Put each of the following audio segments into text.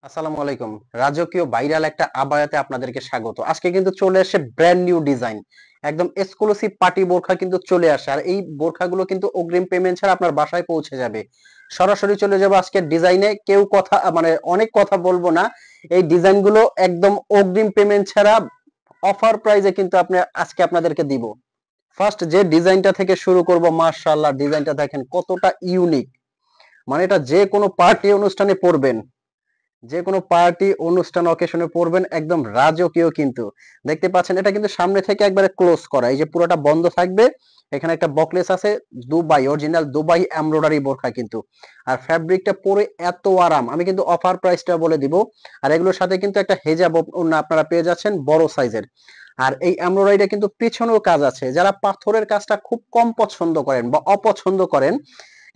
আসসালামু আলাইকুম। রাজকীয় ভাইরাল একটা আবায়াতে আপনাদেরকে স্বাগত। আজকে কিন্তু চলে আসে ব্র্যান্ড নিউ ডিজাইন। একদম এক্সক্লুসিভ পার্টি বোরখা কিন্তু চলে আসে। আর এই বোরখাগুলো কিন্তু অগ্রিম পেমেন্ট ছাড়া আপনার বাসায় পৌঁছে যাবে। সরাসরি চলে যাব আজকের ডিজাইনে। কেউ কথা মানে অনেক কথা বলবো না। এই ডিজাইনগুলো একদম অগ্রিম পেমেন্ট ছাড়া অফার প্রাইসে কিন্তু আজকে আপনাদেরকে দিব। ফার্স্ট যে ডিজাইনটা থেকে শুরু করব, মাশাআল্লাহ ডিজাইনটা দেখেন কতটা ইউনিক। মানে এটা যে কোনো পার্টি অনুষ্ঠানে পরবেন, যে কোনো পার্টি অনুষ্ঠান অকেশনে পরবেন, একদম রাজকীয় কিন্তু। দেখতে পাচ্ছেন এটা কিন্তু সামনে থেকে একবারে ক্লোজ করা, এই যে পুরোটা বন্ধ থাকবে। এখানে একটা বকলেস আছে, দুবাই অরিজিনাল দুবাই এমব্রয়ডারি বোরখা কিন্তু। আর ফ্যাব্রিকটা পরে এত আরাম, আমি কিন্তু অফার প্রাইসটা বলে দিব। আর এগুলোর সাথে কিন্তু একটা হেজাব ওড়না আপনারা পেয়ে যাচ্ছেন বড় সাইজের। আর এই এমব্রয়ডারিটা কিন্তু পিছনেও কাজ আছে। যারা পাথরের কাজটা খুব কম পছন্দ করেন বা অপছন্দ করেন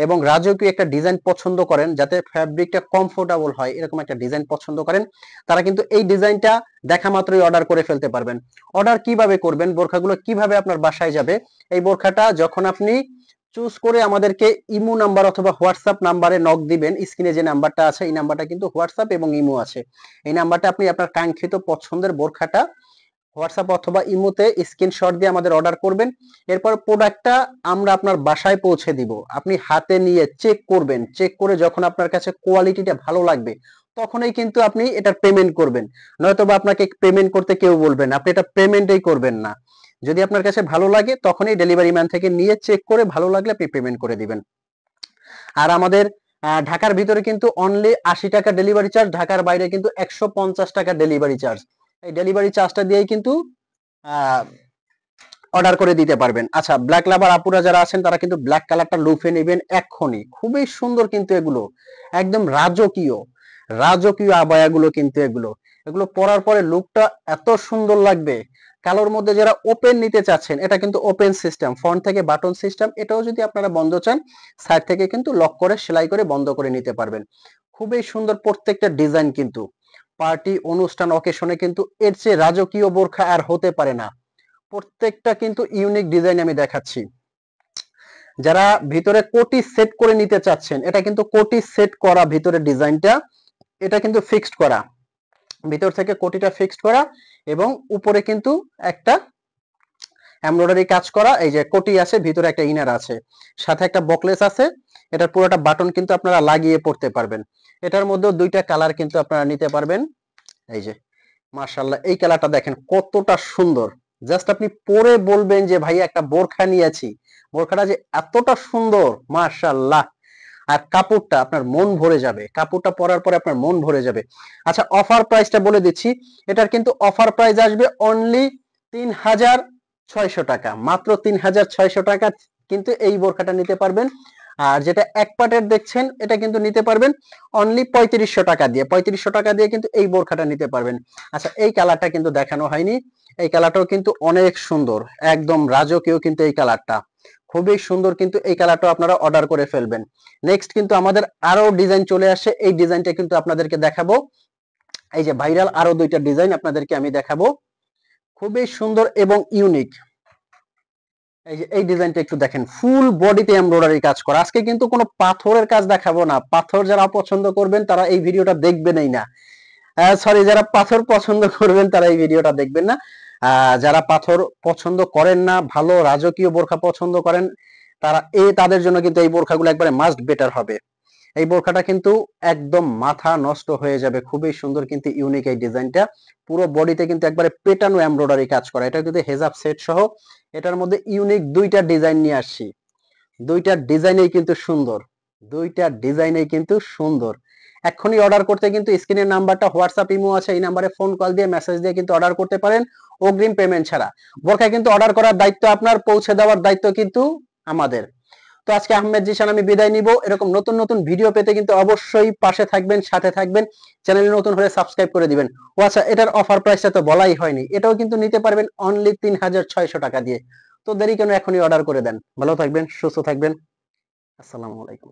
এবং রাজকীয় একটা ডিজাইন পছন্দ করেন, যাতে ফ্যাব্রিকটা কমফোর্টেবল হয়, এরকম একটা ডিজাইন পছন্দ করেন, তারা কিন্তু এই ডিজাইনটা দেখা মাত্রই অর্ডার করে ফেলতে পারবেন। অর্ডার কিভাবে করবেন, বোরখাগুলো কিভাবে আপনার বাসায় যাবে, এই বোরখাটা যখন আপনি চুজ করে আমাদেরকে ইমো নাম্বার অথবা হোয়াটসঅ্যাপ নাম্বারে নক দিবেন, স্ক্রিনে যে নাম্বারটা আছে এই নাম্বারটা কিন্তু হোয়াটসঅ্যাপ এবং ইমো আছে। এই নাম্বারটা আপনি আপনার কাঙ্ক্ষিত পছন্দের বোরখাটা হোয়াটসঅ্যাপ অথবা ইমোতে স্ক্রিনশট দিয়ে আমাদের অর্ডার করবেন। এরপর প্রোডাক্টটা আমরা আপনার বাসায় পৌঁছে দিব। আপনি হাতে নিয়ে চেক করবেন, চেক করে যখন আপনার কাছে কোয়ালিটিটা ভালো লাগবে তখনই কিন্তু আপনি এটার পেমেন্ট করবেন। নয়তো বা আপনাকে পেমেন্ট করতে কেউ বলবেন না, আপনি এটা পেমেন্টই করবেন না। যদি আপনার কাছে ভালো লাগে তখনই ডেলিভারি ম্যান থেকে নিয়ে চেক করে ভালো লাগলে আপনি পেমেন্ট করে দিবেন। আর আমাদের ঢাকার ভিতরে কিন্তু অনলি ৮০ টাকা ডেলিভারি চার্জ, ঢাকার বাইরে কিন্তু ১৫০ টাকা ডেলিভারি চার্জ। এই ডেলিভারি চার্জটা দিয়েই কিন্তু অর্ডার করে দিতে পারবেন। আচ্ছা, ব্ল্যাক লাভার আপুরা যারা আছেন তারা কিন্তু ব্ল্যাক কালারটা লুফে নেবেন এক্ষুনি। খুবই সুন্দর কিন্তু এগুলো, একদম রাজকীয় রাজকীয় আবায়াগুলো কিন্তু এগুলো এগুলো পরার পরে লুকটা এত সুন্দর লাগবে। কালোর মধ্যে যারা ওপেন নিতে চাচ্ছেন, এটা কিন্তু ওপেন সিস্টেম, ফ্রন্ট থেকে বাটন সিস্টেম। এটাও যদি আপনারা বন্ধ চান, সাইড থেকে কিন্তু লক করে সেলাই করে বন্ধ করে নিতে পারবেন। খুবই সুন্দর প্রত্যেকটা ডিজাইন কিন্তু। পার্টি অনুষ্ঠান অকেশনে কিন্তু এর চেয়ে রাজকীয় বোরখা আর হতে পারে না। প্রত্যেকটা কিন্তু ইউনিক ডিজাইন আমি দেখাচ্ছি। যারা ভিতরে কোটি সেট করে নিতে চাচ্ছেন, এটা কিন্তু কোটি সেট করা ভিতরে ডিজাইনটা, এটা কিন্তু ফিক্সড করা, ভিতর থেকে কোটিটা ফিক্সড করা এবং উপরে কিন্তু একটা এমব্রয়ডারি কাজ করা। এই যে কোটি আছে, ভিতরে একটা ইনার আছে, সাথে একটা বকলেস আছে। এটার পুরোটা বাটন কিন্তু আপনারা লাগিয়ে পড়তে পারবেন। এটার মধ্যেও দুইটা কালার কিন্তু আপনারা নিতে পারবেন। এই যে মাশাআল্লাহ, এই কালারটা দেখেন কতটা সুন্দর। জাস্ট আপনি পরে বলবেন যে ভাই একটা বোরখা নিয়েছি, বোরখাটা যে এতটা সুন্দর, মাশাআল্লাহ। আর কাপড়টা আপনার মন ভরে যাবে, কাপড়টা পরার পরে আপনার মন ভরে যাবে। আচ্ছা, অফার প্রাইসটা বলে দিচ্ছি। এটার কিন্তু অফার প্রাইস আসবে অনলি ৩৬০০ টাকা, মাত্র ৩৬০০ টাকা কিন্তু এই বোরখাটা নিতে পারবেন। আর যেটা এক পাটের দেখছেন এটা কিন্তু নিতে পারবেন অনলি ৩৫০০ টাকা দিয়ে। ৩৫০০ টাকা দিয়ে কিন্তু এই বোরখাটা নিতে পারবেন। আচ্ছা, এই কালারটা কিন্তু দেখানো হয়নি। এই কালারটাও কিন্তু অনেক সুন্দর, একদম রাজকীয় কিন্তু এই কালারটা, খুবই সুন্দর কিন্তু এই কালারটা আপনারা অর্ডার করে ফেলবেন। নেক্সট কিন্তু আমাদের আরো ডিজাইন চলে আসে, এই ডিজাইনটা কিন্তু আপনাদেরকে দেখাবো। এই যে ভাইরাল আরো দুইটা ডিজাইন আপনাদেরকে আমি দেখাবো, খুবই সুন্দর এবং ইউনিক। এই যে এই ডিজাইনটা একটু দেখেন, ফুল বডিতে এমব্রয়ডারি কাজ করা। আজকে কিন্তু কোনো পাথরের কাজ দেখাবো না, পাথর যারা পছন্দ করবেন তারা এই ভিডিওটা দেখবেনই না। সরি, যারা পাথর পছন্দ করবেন তারা এই ভিডিওটা দেখবেন না। যারা পাথর পছন্দ করেন না, ভালো রাজকীয় বোরখা পছন্দ করেন, তাদের জন্য কিন্তু এই বোরখাগুলো একবারে মাস্ট বেটার হবে। এই বোরখাটা কিন্তু একদম মাথা নষ্ট হয়ে যাবে, খুবই সুন্দর কিন্তু ইউনিক এই ডিজাইনটা। পুরো বডিতে কিন্তু একবারে পেটানো এমব্রয়ডারি কাজ করা, এটা কিন্তু হেজাব সেট সহ। এটার মধ্যে ইউনিক দুইটা ডিজাইন নিয়ে আসছি, দুইটা ডিজাইনেই কিন্তু সুন্দর, দুইটা ডিজাইনেই কিন্তু সুন্দর। এক্ষুনি অর্ডার করতে কিন্তু স্ক্রিনের নাম্বারটা হোয়াটসঅ্যাপ ইমো আছে, এই নাম্বারে ফোন কল দিয়ে মেসেজ দিয়ে কিন্তু অর্ডার করতে পারেন অগ্রিম পেমেন্ট ছাড়া। বোরখা কিন্তু অর্ডার করার দায়িত্ব আপনার, পৌঁছে দেওয়ার দায়িত্ব কিন্তু আমাদের। তো আজকে আহমেদ জিশান আমি বিদায় নিব। এরকম নতুন নতুন ভিডিও পেতে কিন্তু অবশ্যই পাশে থাকবেন, সাথে থাকবেন। চ্যানেলে নতুন হলে সাবস্ক্রাইব করে দিবেন। ও আচ্ছা, এটার অফার প্রাইসটা তো বলাই হয়নি, এটাও কিন্তু নিতে পারবেন অনলি ৩৬০০ টাকা দিয়ে। তো দেরি কেন, এখনই অর্ডার করে দেন। ভালো থাকবেন, সুস্থ থাকবেন। আসসালামু আলাইকুম।